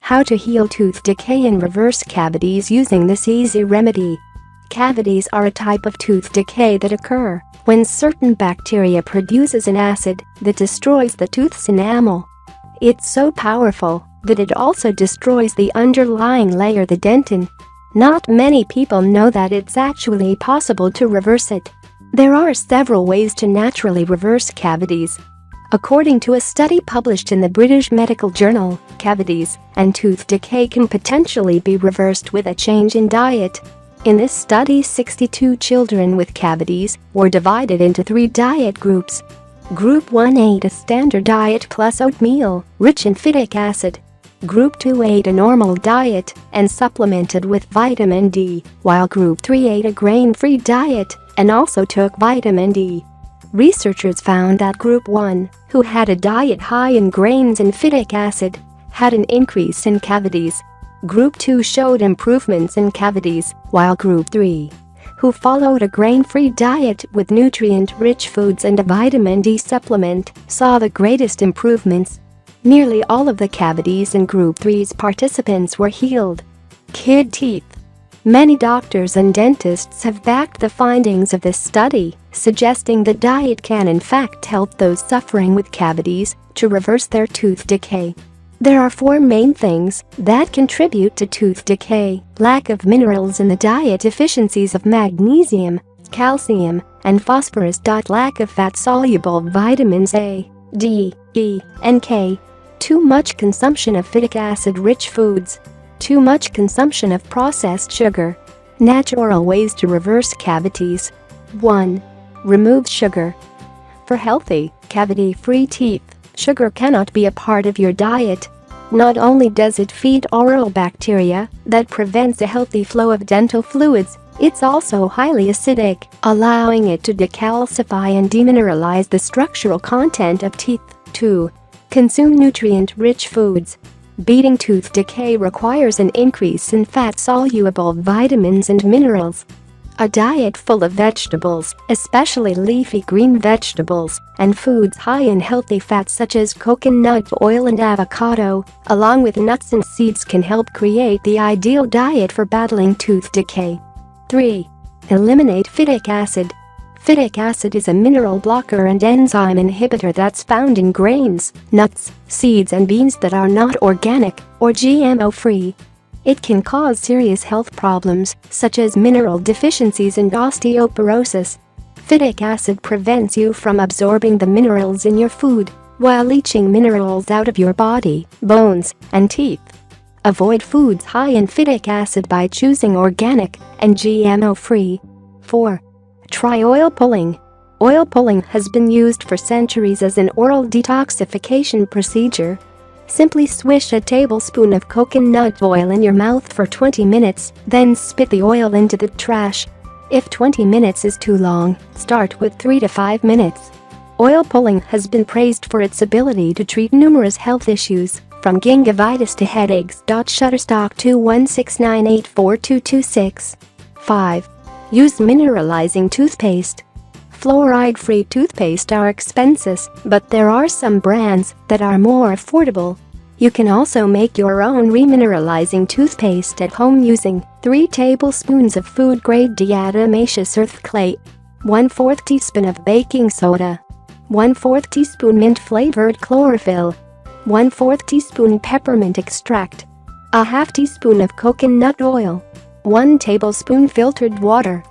How to heal tooth decay and reverse cavities using this easy remedy. Cavities are a type of tooth decay that occur when certain bacteria produces an acid that destroys the tooth's enamel. It's so powerful that it also destroys the underlying layer, the dentin. Not many people know that it's actually possible to reverse it. There are several ways to naturally reverse cavities. According to a study published in the British Medical Journal, cavities and tooth decay can potentially be reversed with a change in diet. In this study, 62 children with cavities were divided into 3 diet groups. Group 1 ate a standard diet plus oatmeal, rich in phytic acid. Group 2 ate a normal diet and supplemented with vitamin D, while Group 3 ate a grain-free diet and also took vitamin D. Researchers found that Group 1, who had a diet high in grains and phytic acid, had an increase in cavities. Group 2 showed improvements in cavities, while Group 3, who followed a grain-free diet with nutrient-rich foods and a vitamin D supplement, saw the greatest improvements. Nearly all of the cavities in Group 3's participants were healed. Kid teeth. Many doctors and dentists have backed the findings of this study, suggesting that diet can in fact help those suffering with cavities to reverse their tooth decay. There are 4 main things that contribute to tooth decay: lack of minerals in the diet, deficiencies of magnesium, calcium, and phosphorus. Lack of fat-soluble vitamins A, D, E, and K. Too much consumption of phytic acid-rich foods. Too much consumption of processed sugar. Natural ways to reverse cavities. 1. Remove sugar. For healthy, cavity-free teeth, sugar cannot be a part of your diet. Not only does it feed oral bacteria that prevents a healthy flow of dental fluids, it's also highly acidic, allowing it to decalcify and demineralize the structural content of teeth. 2. Consume nutrient-rich foods. Beating tooth decay requires an increase in fat-soluble vitamins and minerals. A diet full of vegetables, especially leafy green vegetables, and foods high in healthy fats such as coconut oil and avocado, along with nuts and seeds, can help create the ideal diet for battling tooth decay. 3. Eliminate phytic acid. Phytic acid is a mineral blocker and enzyme inhibitor that's found in grains, nuts, seeds, and beans that are not organic or GMO-free. It can cause serious health problems, such as mineral deficiencies and osteoporosis. Phytic acid prevents you from absorbing the minerals in your food, while leaching minerals out of your body, bones, and teeth. Avoid foods high in phytic acid by choosing organic and GMO-free. 4. Try oil pulling. Oil pulling has been used for centuries as an oral detoxification procedure. Simply swish a tablespoon of coconut oil in your mouth for 20 minutes, then spit the oil into the trash. If 20 minutes is too long, start with 3 to 5 minutes. Oil pulling has been praised for its ability to treat numerous health issues, from gingivitis to headaches. Shutterstock 2169842226. 5. Use mineralizing toothpaste. Fluoride-free toothpaste are expensive, but there are some brands that are more affordable. You can also make your own remineralizing toothpaste at home using 3 tablespoons of food-grade diatomaceous earth clay, 1/4 teaspoon of baking soda, 1/4 teaspoon mint-flavored chlorophyll, 1/4 teaspoon peppermint extract, a 1/2 teaspoon of coconut oil, 1 tablespoon filtered water.